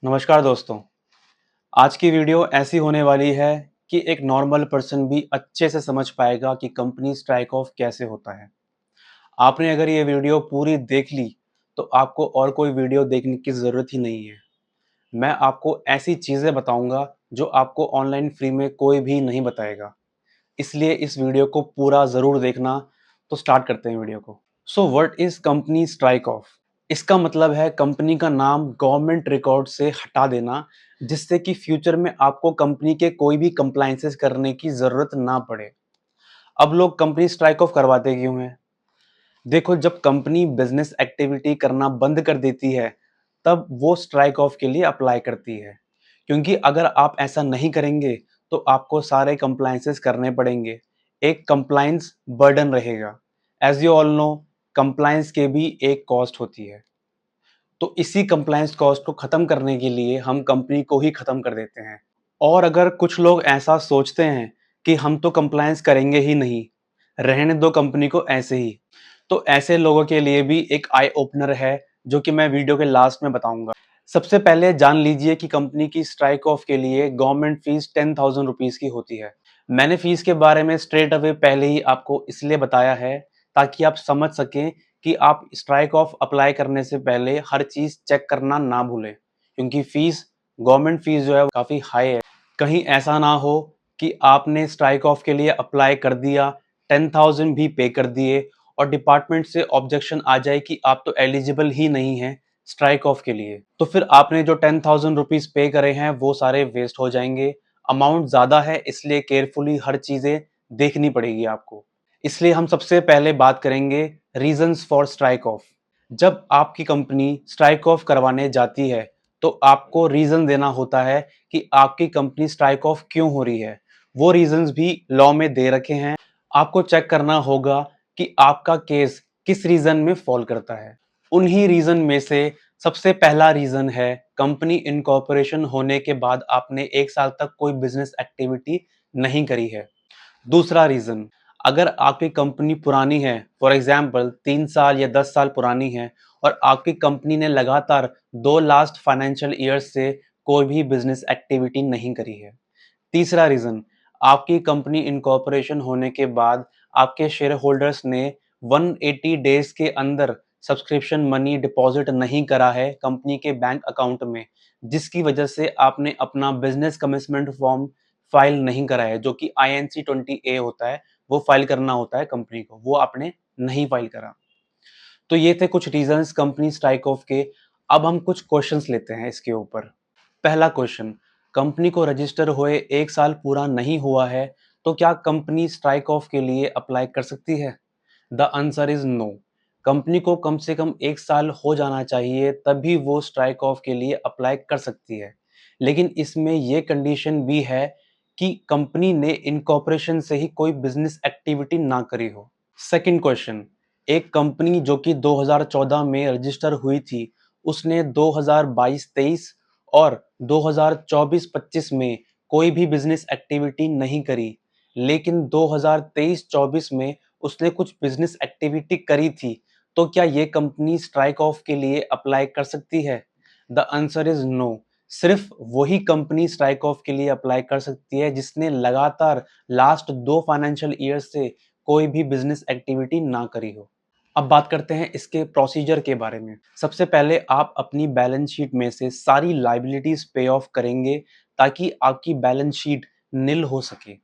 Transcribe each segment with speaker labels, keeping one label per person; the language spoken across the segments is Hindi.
Speaker 1: नमस्कार दोस्तों। आज की वीडियो ऐसी होने वाली है कि एक नॉर्मल पर्सन भी अच्छे से समझ पाएगा कि कंपनी स्ट्राइक ऑफ कैसे होता है। आपने अगर ये वीडियो पूरी देख ली तो आपको और कोई वीडियो देखने की ज़रूरत ही नहीं है। मैं आपको ऐसी चीज़ें बताऊंगा जो आपको ऑनलाइन फ्री में कोई भी नहीं बताएगा। इसलिए इस वीडियो को पूरा ज़रूर देखना। तो स्टार्ट करते हैं वीडियो को। So what is company strike off? इसका मतलब है कंपनी का नाम गवर्नमेंट रिकॉर्ड से हटा देना, जिससे कि फ्यूचर में आपको कंपनी के कोई भी कंप्लायंसेस करने की ज़रूरत ना पड़े। अब लोग कंपनी स्ट्राइक ऑफ करवाते क्यों हैं? देखो, जब कंपनी बिजनेस एक्टिविटी करना बंद कर देती है, तब वो स्ट्राइक ऑफ के लिए अप्लाई करती है। क्योंकि अगर आप ऐसा नहीं करेंगे, तो आपको सारे कंप्लायंसेस करने पड़ेंगे। एक कंप्लायंस बर्डन रहेगा। As you all know, compliance के भी एक कॉस्ट होती है। तो इसी कंप्लायंस कॉस्ट को ख़त्म करने के लिए हम कंपनी को ही ख़त्म कर देते हैं। और अगर कुछ लोग ऐसा सोचते हैं कि हम तो कंप्लायंस करेंगे ही नहीं, रहने दो कंपनी को ऐसे ही, तो ऐसे लोगों के लिए भी एक आई ओपनर है, जो कि मैं वीडियो के लास्ट में बताऊंगा। सबसे पहले जान लीजिए कि कंपनी की स्ट्राइक ऑफ के लिए गवर्नमेंट फीस 10,000 रुपीज़ की होती है। मैंने फीस के बारे में स्ट्रेट अवे पहले ही आपको इसलिए बताया है, ताकि आप समझ सकें कि आप स्ट्राइक ऑफ अप्लाई करने से पहले हर चीज़ चेक करना ना भूलें। क्योंकि फीस, गवर्नमेंट फीस जो है काफ़ी हाई है। कहीं ऐसा ना हो कि आपने स्ट्राइक ऑफ के लिए अप्लाई कर दिया, 10,000 भी पे कर दिए और डिपार्टमेंट से ऑब्जेक्शन आ जाए कि आप तो एलिजिबल ही नहीं हैं स्ट्राइक ऑफ के लिए। तो फिर आपने जो 10,000 रुपीज़ पे करे हैं वो सारे वेस्ट हो जाएंगे। अमाउंट ज़्यादा है, इसलिए केयरफुली हर चीज़ें देखनी पड़ेगी आपको। इसलिए हम सबसे पहले बात करेंगे रीजंस फॉर स्ट्राइक ऑफ। जब आपकी कंपनी स्ट्राइक ऑफ करवाने जाती है, तो आपको रीजन देना होता है कि आपकी कंपनी स्ट्राइक ऑफ क्यों हो रही है। वो रीजंस भी लॉ में दे रखे हैं। आपको चेक करना होगा कि आपका केस किस रीजन में फॉल करता है। उन्हीं रीजन में से सबसे पहला रीजन है, कंपनी इनकॉर्पोरेशन होने के बाद आपने 1 साल तक कोई बिजनेस एक्टिविटी नहीं करी है। दूसरा रीज़न, अगर आपकी कंपनी पुरानी है, फॉर एग्जांपल 3 साल या 10 साल पुरानी है और आपकी कंपनी ने लगातार 2 लास्ट फाइनेंशियल ईयर्स से कोई भी बिजनेस एक्टिविटी नहीं करी है। तीसरा रीज़न, आपकी कंपनी इनकॉर्पोरेशन होने के बाद आपके शेयर होल्डर्स ने 180 डेज़ के अंदर सब्सक्रिप्शन मनी डिपॉज़िट नहीं करा है कंपनी के बैंक अकाउंट में, जिसकी वजह से आपने अपना बिज़नेस कमिटमेंट फॉर्म फाइल नहीं करा है, जो कि INC 20A होता है, वो फाइल करना होता है कंपनी को, वो आपने नहीं फाइल करा। तो ये थे कुछ रीज़न्स कंपनी स्ट्राइक ऑफ के। अब हम कुछ क्वेश्चंस लेते हैं इसके ऊपर। पहला क्वेश्चन, कंपनी को रजिस्टर हुए 1 साल पूरा नहीं हुआ है, तो क्या कंपनी स्ट्राइक ऑफ के लिए अप्लाई कर सकती है? The answer is no. Company को कम से कम 1 साल हो जाना चाहिए, तभी वो स्ट्राइक ऑफ के लिए अप्लाई कर सकती है। लेकिन इसमें ये कंडीशन भी है कि कंपनी ने इनकॉर्पोरेशन से ही कोई बिज़नेस एक्टिविटी ना करी हो। सेकंड क्वेश्चन, एक कंपनी जो कि 2014 में रजिस्टर हुई थी, उसने 2022-23 और 2024-25 में कोई भी बिज़नेस एक्टिविटी नहीं करी। लेकिन 2023-24 में उसने कुछ बिज़नेस एक्टिविटी करी थी, तो क्या ये कंपनी स्ट्राइक ऑफ के लिए अप्लाई कर सकती है? The answer is no. सिर्फ़ वही कंपनी स्ट्राइक ऑफ के लिए अप्लाई कर सकती है जिसने लगातार लास्ट 2 फाइनेंशियल ईयर से कोई भी बिज़नेस एक्टिविटी ना करी हो। अब बात करते हैं इसके प्रोसीजर के बारे में। सबसे पहले आप अपनी बैलेंस शीट में से सारी लायबिलिटीज़ पे ऑफ करेंगे, ताकि आपकी बैलेंस शीट निल हो सके।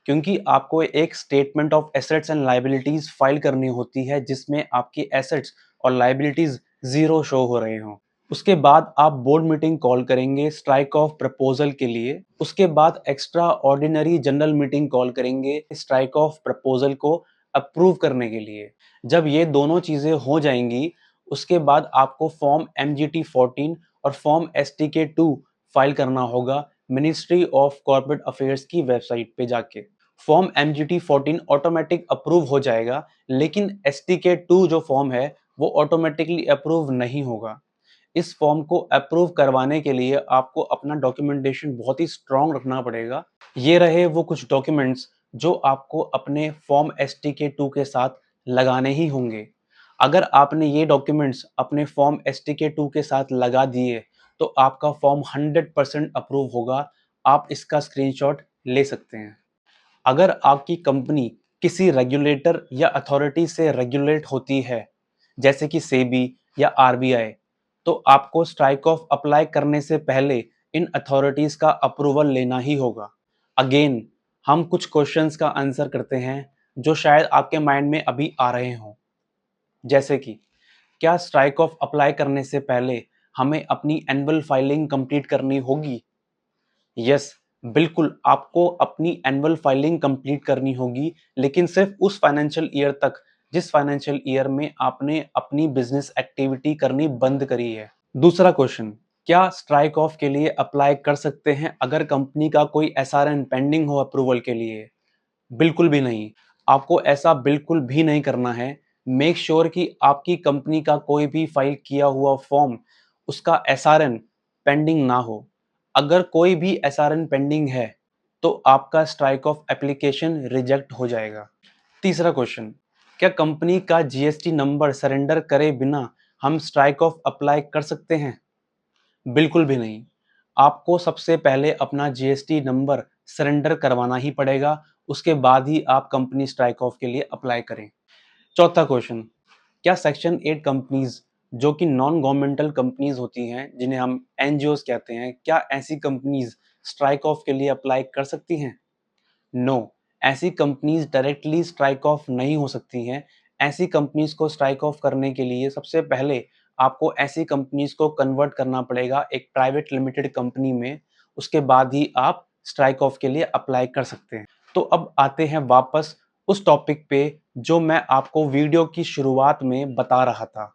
Speaker 1: क्योंकि आपको एक statement of assets and liabilities file करनी होती है, जिसमें आपकी एसेट्स और लायबिलिटीज़ ज़ीरो शो हो रहे हों। उसके बाद आप बोर्ड मीटिंग कॉल करेंगे स्ट्राइक ऑफ प्रपोज़ल के लिए। उसके बाद extra ordinary general meeting call करेंगे स्ट्राइक ऑफ प्रपोज़ल को अप्रूव करने के लिए। जब ये दोनों चीज़ें हो जाएँगी, उसके बाद आपको फॉर्म MGT 14 और फॉर्म STK 2 फाइल करना होगा मिनिस्ट्री ऑफ कॉर्पोरेट अफेयर्स की वेबसाइट पे जाके। फॉर्म MGT 14 ऑटोमेटिक अप्रूव हो जाएगा, लेकिन STK 2 जो फॉर्म है, वो ऑटोमेटिकली अप्रूव नहीं होगा। इस फॉर्म को अप्रूव करवाने के लिए आपको अपना डॉक्यूमेंटेशन बहुत ही स्ट्रॉन्ग रखना पड़ेगा। ये रहे वो कुछ डॉक्यूमेंट्स जो आपको अपने फॉर्म STK 2 के साथ लगाने ही होंगे। अगर आपने ये डॉक्यूमेंट्स अपने फॉर्म STK 2 के साथ लगा दिए, तो आपका फॉर्म 100% अप्रूव होगा। आप इसका स्क्रीनशॉट ले सकते हैं। अगर आपकी कंपनी किसी रेगुलेटर या अथॉरिटी से रेगुलेट होती है, जैसे कि सेबी या आरबीआई, तो आपको स्ट्राइक ऑफ अप्लाई करने से पहले इन अथॉरिटीज का अप्रूवल लेना ही होगा। अगेन, हम कुछ क्वेश्चंस का आंसर करते हैं जो शायद आपके माइंड में अभी आ रहे हों, जैसे कि क्या स्ट्राइक ऑफ अप्लाई करने से पहले हमें अपनी एनुअल फाइलिंग कंप्लीट करनी होगी? यस, बिल्कुल आपको अपनी एनुअल फाइलिंग कंप्लीट करनी होगी, लेकिन सिर्फ उस फाइनेंशियल ईयर तक जिस फाइनेंशियल ईयर में आपने अपनी बिजनेस एक्टिविटी करनी बंद करी है। दूसरा क्वेश्चन, क्या स्ट्राइक ऑफ के लिए अप्लाई कर सकते हैं अगर कंपनी का कोई एसआरएन पेंडिंग हो अप्रूवल के लिए? बिल्कुल भी नहीं। आपको ऐसा बिल्कुल भी नहीं करना है। मेक श्योर कि आपकी कंपनी का कोई भी फाइल किया हुआ फॉर्म, उसका एसआरएन पेंडिंग ना हो। अगर कोई भी एसआरएन पेंडिंग है, तो आपका स्ट्राइक ऑफ एप्लीकेशन रिजेक्ट हो जाएगा। तीसरा क्वेश्चन, क्या कंपनी का जीएसटी नंबर सरेंडर करे बिना हम स्ट्राइक ऑफ अप्लाई कर सकते हैं? बिल्कुल भी नहीं। आपको सबसे पहले अपना जीएसटी नंबर सरेंडर करवाना ही पड़ेगा, उसके बाद ही आप कंपनी स्ट्राइक ऑफ के लिए अप्लाई करें। चौथा क्वेश्चन, क्या सेक्शन 8 कंपनीज जो कि नॉन गवर्नमेंटल कंपनीज होती हैं, जिन्हें हम एनजीओज कहते हैं, क्या ऐसी कंपनीज स्ट्राइक ऑफ के लिए अप्लाई कर सकती हैं? नो, ऐसी कंपनीज डायरेक्टली स्ट्राइक ऑफ नहीं हो सकती हैं। ऐसी कंपनीज को स्ट्राइक ऑफ करने के लिए सबसे पहले आपको ऐसी कंपनीज को कन्वर्ट करना पड़ेगा एक प्राइवेट लिमिटेड कंपनी में, उसके बाद ही आप स्ट्राइक ऑफ के लिए अप्लाई कर सकते हैं। तो अब आते हैं वापस उस टॉपिक पे जो मैं आपको वीडियो की शुरुआत में बता रहा था।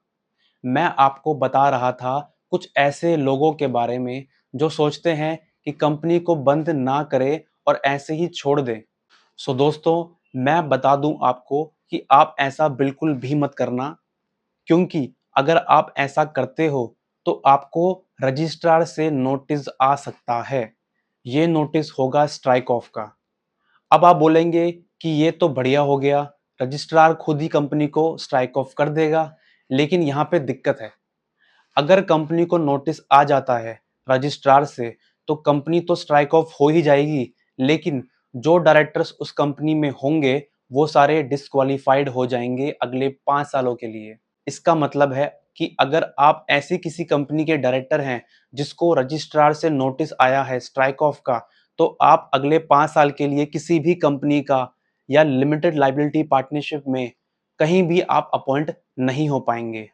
Speaker 1: मैं आपको बता रहा था कुछ ऐसे लोगों के बारे में जो सोचते हैं कि कंपनी को बंद ना करें और ऐसे ही छोड़ दें। सो दोस्तों, मैं बता दूं आपको कि आप ऐसा बिल्कुल भी मत करना, क्योंकि अगर आप ऐसा करते हो तो आपको रजिस्ट्रार से नोटिस आ सकता है। ये नोटिस होगा स्ट्राइक ऑफ का। अब आप बोलेंगे कि ये तो बढ़िया हो गया, रजिस्ट्रार खुद ही कंपनी को स्ट्राइक ऑफ कर देगा, लेकिन यहाँ पे दिक्कत है। अगर कंपनी को नोटिस आ जाता है रजिस्ट्रार से, तो कंपनी तो स्ट्राइक ऑफ हो ही जाएगी, लेकिन जो डायरेक्टर्स उस कंपनी में होंगे वो सारे डिस्क्वालीफाइड हो जाएंगे अगले 5 सालों के लिए। इसका मतलब है कि अगर आप ऐसी किसी कंपनी के डायरेक्टर हैं जिसको रजिस्ट्रार से नोटिस आया है स्ट्राइक ऑफ का, तो आप अगले 5 साल के लिए किसी भी कंपनी का या लिमिटेड लायबिलिटी पार्टनरशिप में कहीं भी आप अपॉइंट नहीं हो पाएंगे।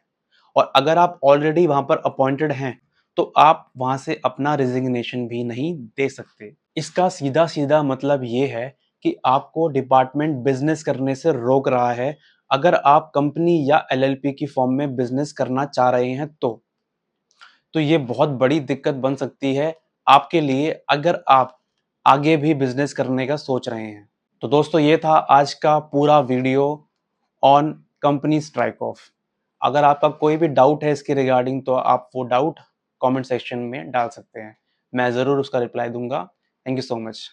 Speaker 1: और अगर आप ऑलरेडी वहां पर अपॉइंटेड हैं, तो आप वहां से अपना रिजिग्नेशन भी नहीं दे सकते। इसका सीधा सीधा मतलब ये है कि आपको डिपार्टमेंट बिजनेस करने से रोक रहा है, अगर आप कंपनी या एलएलपी की फॉर्म में बिजनेस करना चाह रहे हैं तो ये बहुत बड़ी दिक्कत बन सकती है आपके लिए, अगर आप आगे भी बिजनेस करने का सोच रहे हैं। तो दोस्तों, ये था आज का पूरा video on company strike off. अगर आपका कोई भी डाउट है इसके रिगार्डिंग, तो आप वो डाउट कमेंट सेक्शन में डाल सकते हैं। मैं ज़रूर उसका रिप्लाई दूंगा। Thank you so much.